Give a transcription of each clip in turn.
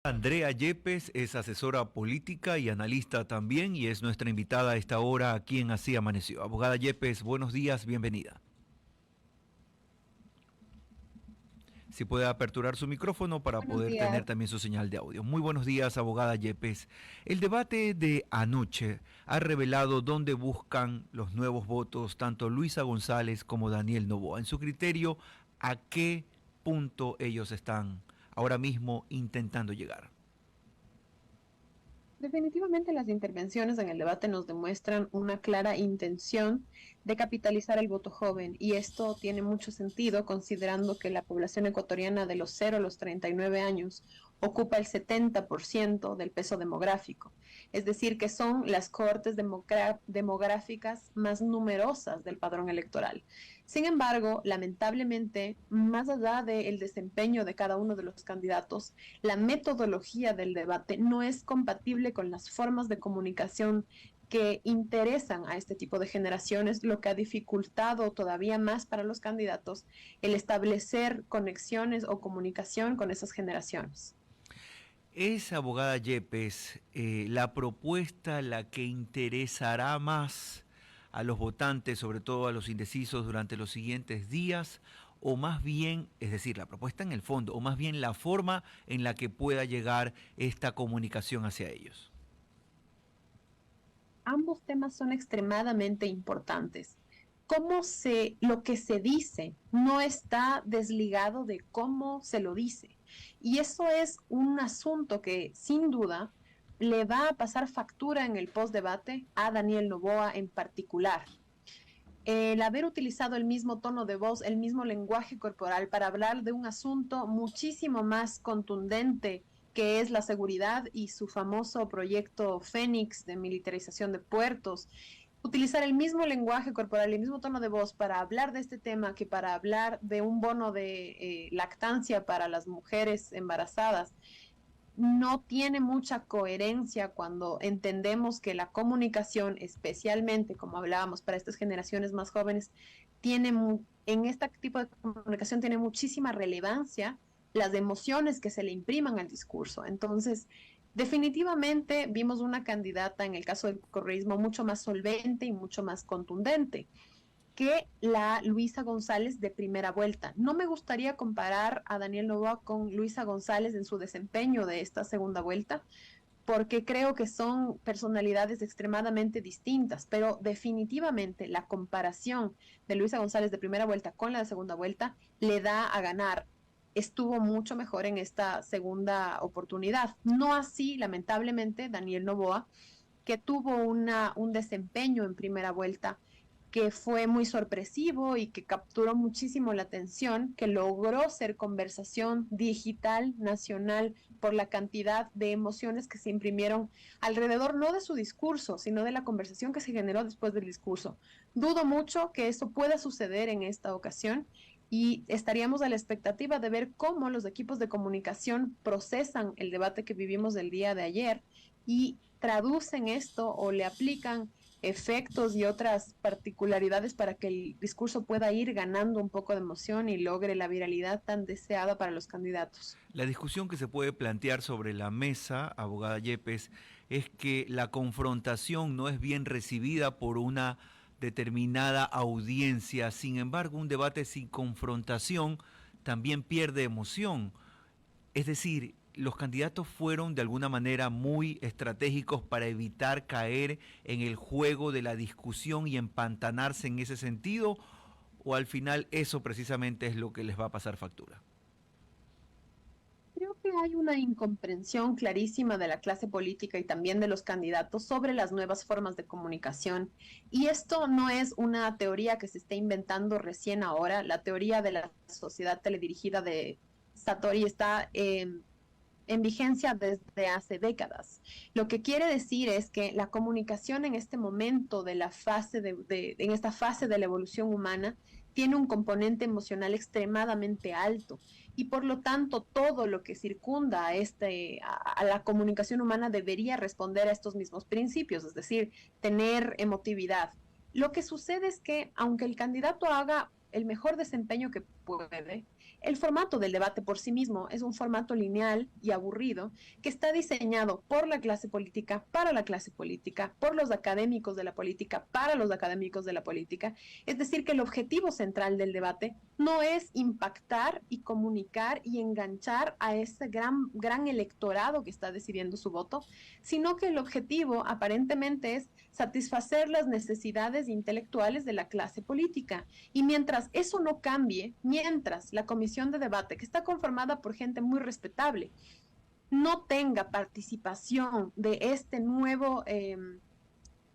Andrea Yepes es asesora política y analista también y es nuestra invitada a esta hora aquí en Así Amaneció. Abogada Yepes, buenos días, bienvenida. Si puede aperturar su micrófono para Buenos poder tener días. también su señal de audio. Muy buenos días, abogada Yepes. El debate de anoche ha revelado dónde buscan los nuevos votos tanto Luisa González como Daniel Noboa. En su criterio, ¿a qué punto ellos están ahora mismo intentando llegar? Definitivamente las intervenciones en el debate nos demuestran una clara intención de capitalizar el voto joven y esto tiene mucho sentido considerando que la población ecuatoriana de los 0 a los 39 años ocupa el 70% del peso demográfico, es decir, que son las cohortes demográficas más numerosas del padrón electoral. Sin embargo, lamentablemente, más allá del desempeño de cada uno de los candidatos, la metodología del debate no es compatible con las formas de comunicación que interesan a este tipo de generaciones, lo que ha dificultado todavía más para los candidatos el establecer conexiones o comunicación con esas generaciones. ¿Es, abogada Yepes, la propuesta la que interesará más a los votantes, sobre todo a los indecisos, durante los siguientes días? O más bien, es decir, la propuesta en el fondo, o más bien la forma en la que pueda llegar esta comunicación hacia ellos. Ambos temas son extremadamente importantes. Lo que se dice no está desligado de cómo se lo dice. Y eso es un asunto que sin duda le va a pasar factura en el postdebate a Daniel Noboa en particular. El haber utilizado el mismo tono de voz, el mismo lenguaje corporal para hablar de un asunto muchísimo más contundente que es la seguridad y su famoso proyecto Fénix de militarización de puertos, utilizar el mismo lenguaje corporal, el mismo tono de voz para hablar de este tema que para hablar de un bono de lactancia para las mujeres embarazadas, no tiene mucha coherencia cuando entendemos que la comunicación, especialmente como hablábamos para estas generaciones más jóvenes, en este tipo de comunicación tiene muchísima relevancia las emociones que se le impriman al discurso. Entonces, definitivamente vimos una candidata en el caso del correísmo mucho más solvente y mucho más contundente que la Luisa González de primera vuelta. No me gustaría comparar a Daniel Noboa con Luisa González en su desempeño de esta segunda vuelta, porque creo que son personalidades extremadamente distintas, pero definitivamente la comparación de Luisa González de primera vuelta con la de segunda vuelta le da a ganar. Estuvo mucho mejor en esta segunda oportunidad. No así, lamentablemente, Daniel Noboa, que tuvo un desempeño en primera vuelta que fue muy sorpresivo y que capturó muchísimo la atención, que logró ser conversación digital nacional por la cantidad de emociones que se imprimieron alrededor, no de su discurso, sino de la conversación que se generó después del discurso. Dudo mucho que eso pueda suceder en esta ocasión y estaríamos a la expectativa de ver cómo los equipos de comunicación procesan el debate que vivimos del día de ayer y traducen esto o le aplican efectos y otras particularidades para que el discurso pueda ir ganando un poco de emoción y logre la viralidad tan deseada para los candidatos. La discusión que se puede plantear sobre la mesa, abogada Yepes, es que la confrontación no es bien recibida por una determinada audiencia. Sin embargo, un debate sin confrontación también pierde emoción. Es decir, los candidatos fueron de alguna manera muy estratégicos para evitar caer en el juego de la discusión y empantanarse en ese sentido, o al final eso precisamente es lo que les va a pasar factura. Creo que hay una incomprensión clarísima de la clase política y también de los candidatos sobre las nuevas formas de comunicación. Y esto no es una teoría que se esté inventando recién ahora. La teoría de la sociedad teledirigida de Satori está en vigencia desde hace décadas. Lo que quiere decir es que la comunicación en este momento de la fase en esta fase de la evolución humana tiene un componente emocional extremadamente alto y por lo tanto todo lo que circunda a la comunicación humana debería responder a estos mismos principios, es decir, tener emotividad. Lo que sucede es que aunque el candidato haga el mejor desempeño que puede, El formato del debate por sí mismo es un formato lineal y aburrido que está diseñado por la clase política, para la clase política, por los académicos de la política, para los académicos de la política. Es decir, que el objetivo central del debate no es impactar y comunicar y enganchar a ese gran electorado que está decidiendo su voto, sino que el objetivo aparentemente es satisfacer las necesidades intelectuales de la clase política. Y mientras eso no cambie, mientras la comisión de debate, que está conformada por gente muy respetable, no tenga participación de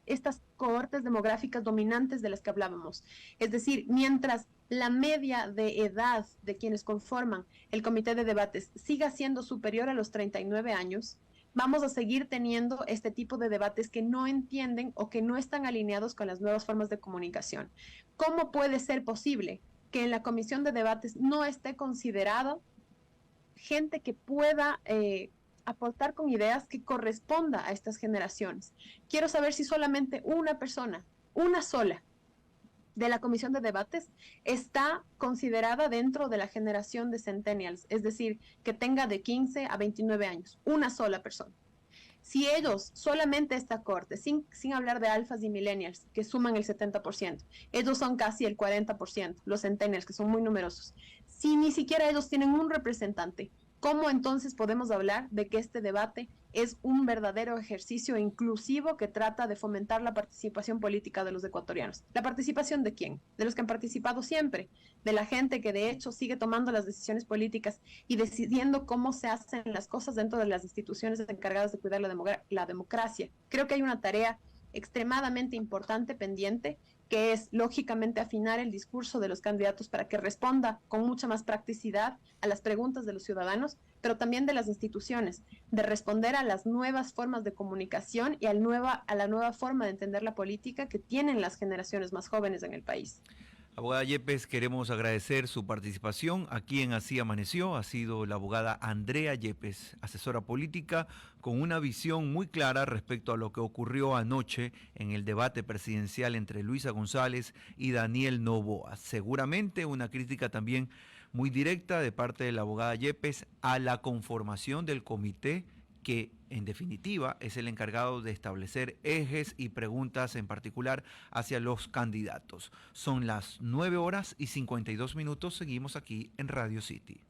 estas cohortes demográficas dominantes de las que hablábamos. Es decir, mientras la media de edad de quienes conforman el comité de debates siga siendo superior a los 39 años, vamos a seguir teniendo este tipo de debates que no entienden o que no están alineados con las nuevas formas de comunicación. ¿Cómo puede ser posible que en la comisión de debates no esté considerado gente que pueda aportar con ideas que corresponda a estas generaciones? Quiero saber si solamente una persona, una sola, de la comisión de debates está considerada dentro de la generación de centennials, es decir, que tenga de 15 a 29 años, una sola persona. Si ellos, solamente esta corte, sin hablar de alfas y millennials, que suman el 70%, ellos son casi el 40%, los centennials, que son muy numerosos, si ni siquiera ellos tienen un representante, ¿cómo entonces podemos hablar de que este debate es un verdadero ejercicio inclusivo que trata de fomentar la participación política de los ecuatorianos? ¿La participación de quién? De los que han participado siempre, de la gente que de hecho sigue tomando las decisiones políticas y decidiendo cómo se hacen las cosas dentro de las instituciones encargadas de cuidar la democracia. Creo que hay una tarea extremadamente importante pendiente, que es lógicamente afinar el discurso de los candidatos para que responda con mucha más practicidad a las preguntas de los ciudadanos, pero también de las instituciones, de responder a las nuevas formas de comunicación y a la nueva forma de entender la política que tienen las generaciones más jóvenes en el país. Abogada Yepes, queremos agradecer su participación aquí en Así Amaneció. Ha sido la abogada Andrea Yepes, asesora política, con una visión muy clara respecto a lo que ocurrió anoche en el debate presidencial entre Luisa González y Daniel Noboa. Seguramente una crítica también muy directa de parte de la abogada Yepes a la conformación del comité que en definitiva es el encargado de establecer ejes y preguntas en particular hacia los candidatos. Son las 9:52 minutos, seguimos aquí en Radio City.